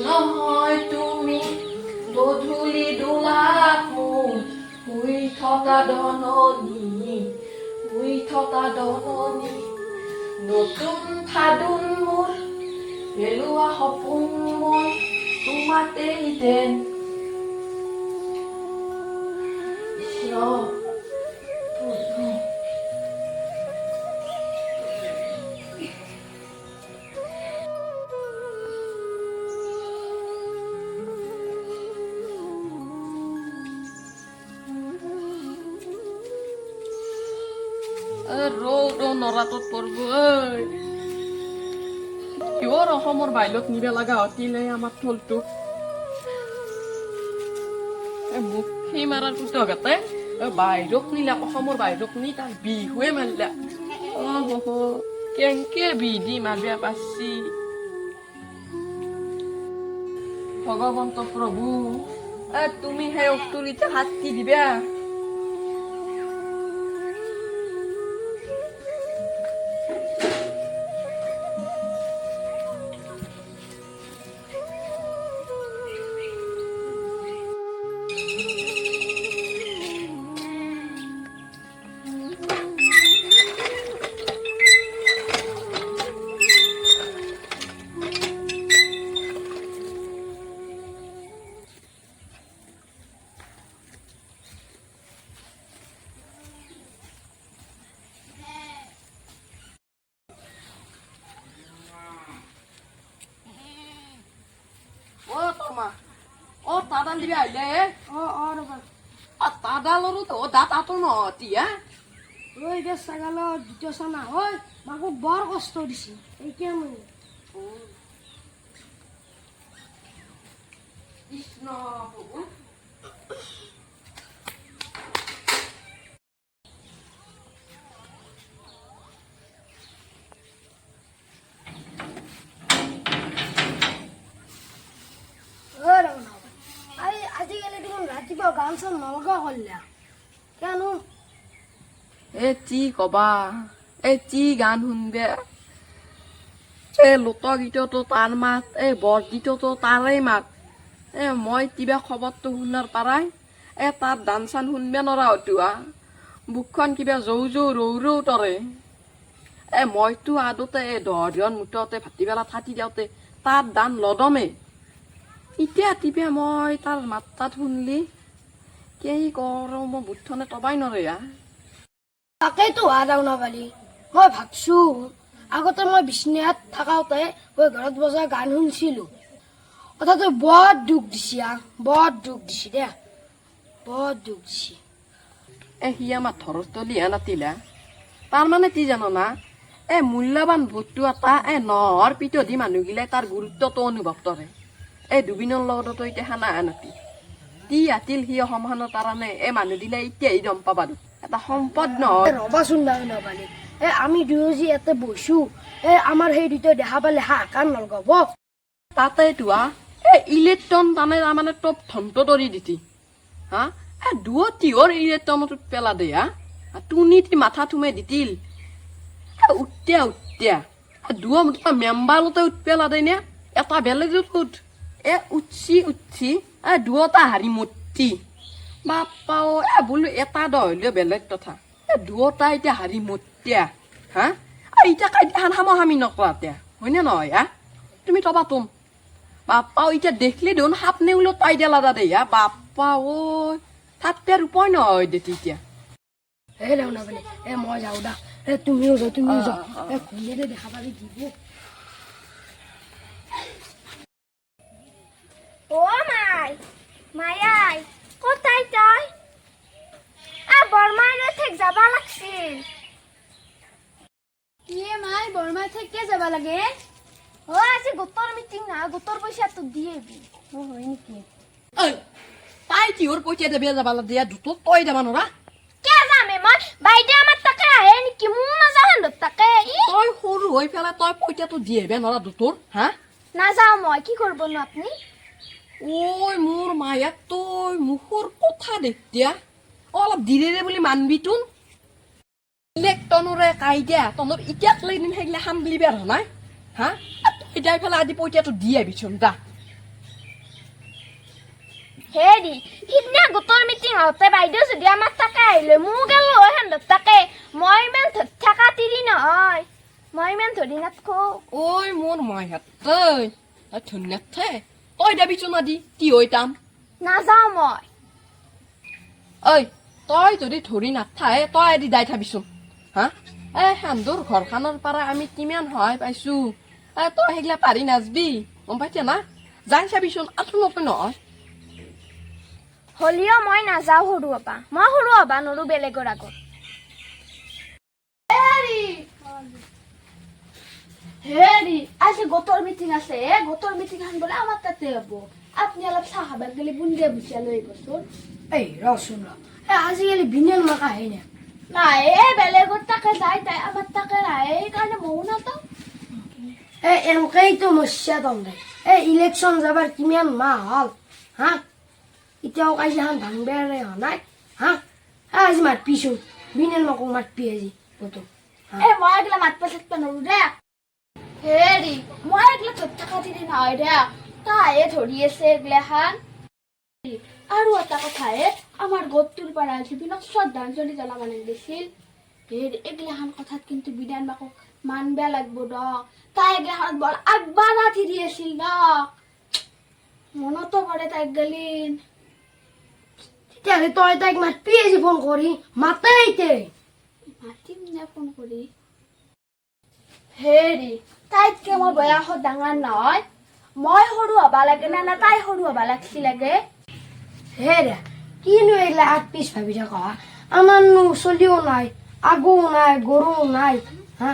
নহয় তুমি গধূলি দোলাত মোৰ শুই থকা ধননি নতুন ফাদুন মোৰ পেলোৱা সপোন মোৰ তোমাতেই যেন ৰৌদ নৰাটোত পৰব কিয়ৰ অসমৰ বাহিৰত নিব লগা হতিলে আমাৰ থলটোক মুখি মাৰাৰ পুতকতে বাহিৰক নিলা অসমৰ বাহিৰক নি তাৰ বিহুৱে মাৰিলা কেনেকে বিধি মাৰিবা পাৰছি ভগৱন্ত প্ৰভু তুমি সেই অক্টোৰিতে শাস্তি দিবা তাডাল দিবি আহিলে তাডালৰো তো দাঁত আঁতৰ নহতি এতিয়া ছাগালৰ দ্বিতীয় চানা হয় মাকো বৰ কষ্ট দিছে এতিয়া মানে কৃষ্ণ প্ৰভু আজিকালি দেখোন ৰাতিপুৱা গান চান নলগা কৰিলা কেনো কি কবা কি গান শুনবে লোকগীততো তাৰ মাত বৰগীততো তাৰে মাত মই কিবা খবৰটো শুনাৰ পাৰাই তাত গান চান শুনবে নৰা হতুৱা বুকখন কিবা জৌ ৰৌ তৰে মইতো আদতে দহজন মুঠতে ভাটিবেলা থাকি যাওঁতে তাত দান লদমে এতিয়া তিপে মই তাৰ মাত্ৰাত শুনলি কি কৰোঁ মই বুটখনে তবাই নৰে তাকেইতো ৰাওনা বালি মই ভাবছো আগতে মই বিছনাত থাকাওতে মই ঘৰত বজা গান শুনছিলো কথাটো বৰ দুখ দিছে বৰ দুখ দিছে দে বৰ দুখ দিছে সি আমাৰ ধৰৰ তলিহে নাতিলা তাৰমানে কি জানো না মূল্যৱান ভোটটো এটা নহৰ পিতধি মানুহগিলাই তাৰ গুৰুত্বটো অনুভৱ কৰে দুবিনৰ লগতো এতিয়া খানা নাতি তি আতিল সি অসমখনৰ কাৰণে মানুহ দিলে এতিয়াই গম পাবা এটা সম্পদ নহয় ৰবাচোন ৰাওনা বালি আমি দুয়ো যি ইয়াতে বৈছো আমাৰ সেই দুটা দেখা পালে হাহাকাৰ নলগাব তাতে তোৱা ইলেক্ট্ৰন তাৰমানে টপ ধন্ত তৰি দিতি দুও তিহৰ ইলেক্ট্ৰনত পেলা দে তুনি মাথা থুমে দিছিল উঠ্তিয়া দুও মেম্বাৰতে উঠপেলা দে নে এটা বেলেগ উঠ উঠছি দুটা হাৰি মতি বাপাও বোলো এটা দহলেও বেলেগ কথা দুটা এতিয়া হাৰি মতিয়া এতিয়া কাইটাখান সামহামি নকৰা এতিয়া হয়নে নহয় তুমি তবা তুম বাপাও এতিয়া দেখলি দেখোন সাপ নেউলো তাই দেলা দে বাপা ঐ তাত পেৰ উপায় নহয় দে তেতিয়া ৰাওনা বালি মই যাওঁ দা তুমিও যাওঁ খুলিলে দেখা পাবি দিব মায়াই কোথায় তই বৰমাৰ ঠেক যাবা লাগছিল মাই বৰমাই থেকে যাবা লাগে আজি গোটৰ মিটিং না গোটৰ পইচাটো দি আহিবি হয় নেকি তাই কিহৰ পইচা দেবে যাবা দিয়া দুটো তই যাবা নৰা কে যামে মই বাইদে আমাৰ তাকে আহে নেকি মোৰ নাযাওঁ তাকে তই সৰু হৈ পেলাই তই পইচাটো দি আহিবে নৰা দুটোৰ নাযাওঁ মই কি কৰিবনো আপুনি ঐ মোৰ মায়াক তই মুখৰ কথা দেখতিয়া অলপ দিৰেৰে বুলি মানবি তোন ইলেক্ট্ৰনৰে কাইদা তনৰ ইতিয়াক লৈদিন সেইগিলা সামলিবে আৰু নাই তই যাই পেলাই আজি পইচাটো দি আহিবিচোন দা হেৰি সিদিনা গোটৰ মিটিং হওঁতে বাইদেউ যদি আমাৰ তাকে আহিলে মোৰ গেলো সেন্দৰ তাকে মই ইমান থকা তিৰি নহয় মই ইমান ধৰি নাথকো ঐ মোৰ মাইহাত তই ধুনীয়া থে তই দাবিচোন আদি কি হৈ তাম নাযাওঁ মই ঐ তই যদি ধৰি নাথায় তই আদি দাই থাবিচোন হা সেন্দুৰ ঘৰখনৰ পৰা আমি কিমান সহায় পাইছো তই সেইগিলা পাৰি নাচবি গম পাইছে না যাই চাবিচোন আঁঠু নপে নহয় হলিও মই নাযাওঁ সৰু হ'বা মই সৰু হ'বা নৰো বেলেগৰ আগত হেৰি আজি গোটৰ মিটিং আছে গোটৰ মিটিং খান বোলে আমাৰ তাতে হ'ব আপুনি অলপ চাহ খাবাৰ গেলে বুন্দিয়া ভুচিয়া লৈ আহিবচোন এই ৰচোন আজিকালি বিনেল মাকা আহে নে নাই বেলেগৰ তাকে যায় তাই আমাৰ তাকে নাহে সেইকাৰণে ময়ো নাযাওঁ এনেকেইতো মস্যা তন্দে ইলেকশ্যন যাবাৰ কিমান মাহ হ'ল হা এতিয়াও কাজিয়াখন ভাঙবাৰে হোৱা নাই হা আজি মাতপিচোন বিনেল মাকক মাতপি আজি গোটক মই এগিলা মাতপা চাতপা নৰো দে হেৰি মই এগিলা ধৰি থকা দিদি নহয় দে তাইহে ধৰি আছে এগিলাখান আৰু এটা কথাহে আমাৰ গোটটোৰ পৰা জুবিনক শ্ৰদ্ধাঞ্জলি জনাব লাগিছিল হেৰি এগিলাখান কথাত কিন্তু বিধান মাকক মানবা লাগব দ তাই এগিলাখানত বৰ আগবাঢ়া থিৰি আছিল ন মনতো পৰে তাইক গেলিন তেতিয়াহ'লে তই তাইক মাতবি আজি ফোন কৰি মাতে এতিয়া মাতিম নে ফোন কৰি হেৰি তাইতকে মই বয়সত ডাঙৰ নহয় মই সৰু হবা লাগে না তাই সৰু হবা লাগছি লাগে হেৰা কিনো এইগিলা আগ পিছ ভাবি থাকা আমাৰনো চলিও নাই আগো নাই গৰুও নাই হা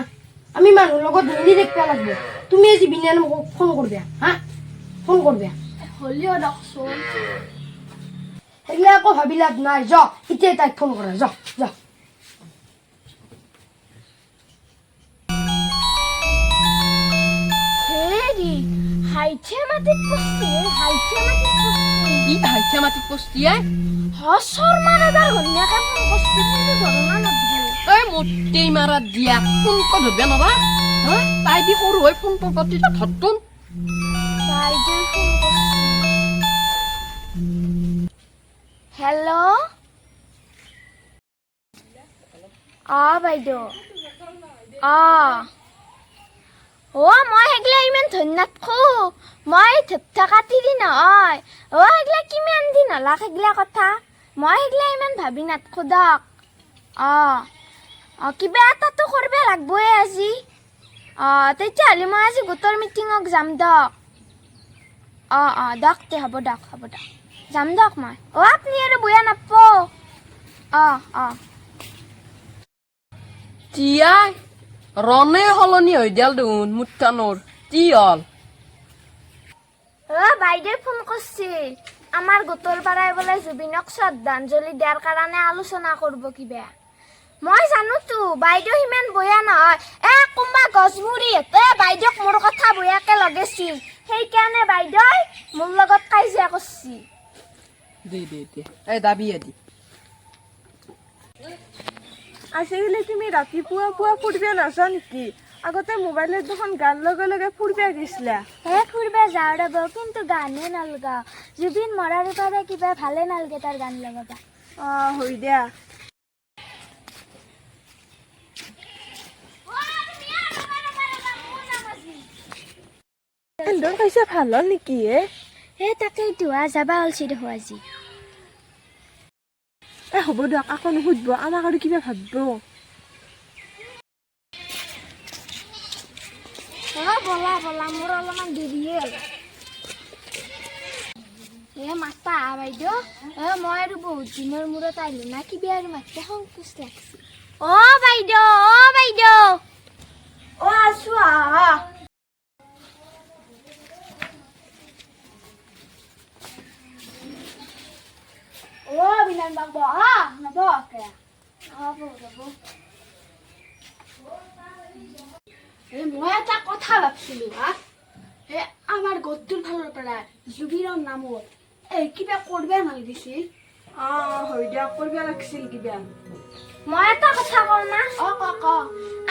আমি মানুহৰ লগত মিলি দেখিব লাগব তুমি আজি বিনান মোক ফোন কৰবা হা ফোন কৰবা হলিও দকচোন সেইগিলা একো ভাবি লাভ নাই য এতিয়া তাইক ফোন কৰা য য হাইছে মাটিত পস্তি ই হাইছে মাটিত পস্তিয়ে হসৰ মাৰাদাৰ ঘন্যাকে ফোন কস্তি কিন্তু ধৰণা নদবি মোটেই মাৰা দিয়া ফোন ক ধৰবা নৰা তাই দি সৰু হৈ ফোন পকতি ধৰতোন বাইদেউ ফোন কস্তি হেল্ল' বাইদেউ মই সেইগিলা ইমান ধন্যবাদ খো মই থকা তিৰি নহয় সেইগিলা কিমান দিন হলা সেইগিলা কথা মই সেইগিলা ইমান ভাবি নাথকো দক কিবা এটাতো কৰিব লাগবই আজি তেতিয়াহ'লে মই আজি গোটৰ মিটিঙক যাম দক দক তে হ'ব দক যাম দক মই আপুনি আৰু বয়া নাপ তিয়াই ৰনে সলনি হৈ দিয়াল দেখোন মুঠানোৰ কি হ'ল বাইদেউ ফোন কৰিছিল আমাৰ গোটৰ পৰাই বোলে জুবিনক শ্ৰদ্ধাঞ্জলি দিয়াৰ কাৰণে আলোচনা কৰিব কিবা মই জানোতো বাইদেউ সিমান বয়া নহয় কোনোবা গছমুৰি বাইদেউক মোৰ কথা বয়াকে লগাইছিল সেইকাৰণে বাইদেউ মোৰ লগত কাজিয়া কৰিছিল দে দাবি আদি আজিকালি তুমি ৰাতিপুৱা ফুৰিব নাযাওঁ নেকি আগতে মোবাইলত দেখোন গান লগে লগে ফুৰিব গৈছিলা ফুৰিব যাওঁ ৰ'ব কিন্তু গানে নলগাওঁ জুবিন মৰাৰ পৰা কিবা ভালে নালগে তাৰ গান লগাবা হৈ দিয়া এন্দৰ কৈছে ভাল হ'ল নেকি তাকেই ধোৱা যাবা ওলছি দেখো আজি হ'ব দিয়ক আকৌ নুসুধব আমাক আৰু কিবা ভাবিব বলা মোৰ অলপমান দেৰিয়ে হ'ল মাতা বাইদেউ মই আৰু বহুত দিনৰ মূৰত আহিলো না কিবা আৰু মাততে সংকোচ লাগছে বাইদেউ আছো বিনান বাবু মই এটা কথা ভাবছিলো আমাৰ গোটটোৰ ফালৰ পৰা জুবিনৰ নামত কিবা কৰবা নালাগিছিল হৈ দিয়া কৰিব লাগিছিল কিবা মই এটা কথা কওঁ না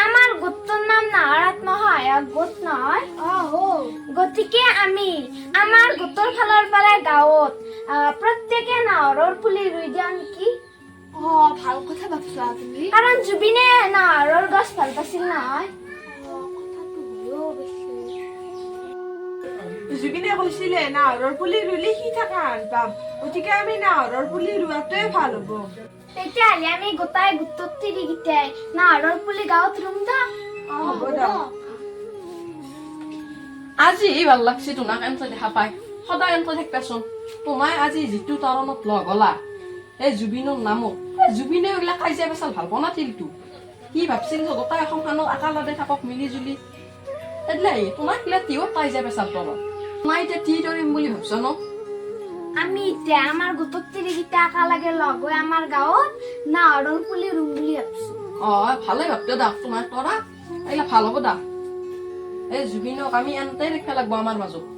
আমাৰ গোটটোৰ নাম নাহৰ আত্মসহায়ক গোট নহয় গতিকে আমি আমাৰ গোটৰ ফালৰ পৰা গাঁৱত প্ৰত্যেকে নাহৰৰ পুলি ৰুই দিয়া নেকি ভাল কথা ভাবছা তুমি কাৰণ জুবিনে নাহৰৰ গছ ভাল পাইছিল নহয় জুবিনে কৈছিলে নাহৰৰ পুলি ৰুলে সি থকা আন পাম গতিকে আমি নাহৰৰ পুলি ৰোৱাটোৱে ভাল হ'ব তেতিয়াহ'লে আমি গোটাই গোটৰ তিৰিকেইটাই নাহৰৰ পুলি গাঁৱত ৰুম দা হ'ব দা আজি ভাল লাগছি তোমাক এনকে দেখা পাই সদায় এনকে থাকবাচোন তোমাই আজি যিটো কাৰণত লগ হলা এই জুবিনৰ নামত জুবিনে এইগিলা কাজিয়া পেচাল ভাল পোৱা নাছিলতো কি ভাবছিল গোটাই এখনখানত একেলগে থাকক মিলি জুলি এইগিলাই তোমাক গিলা তিও কাজিয়া পেচাল তলত তোমাই এতিয়া তি ধৰিম বুলি ভাবছ ন আমি এতিয়া আমাৰ গোটৰ তিৰিকেইটা একেলগে লগ হৈ আমাৰ গাঁৱত নাহৰৰ পুলি ৰুম বুলি ভাবছো ভালে ভাবতে দা তোমাৰ তৰা এইগিলা ভাল হ'ব দা এই জুবিনক আমি এনতে ৰাখিব লাগিব আমাৰ মাজত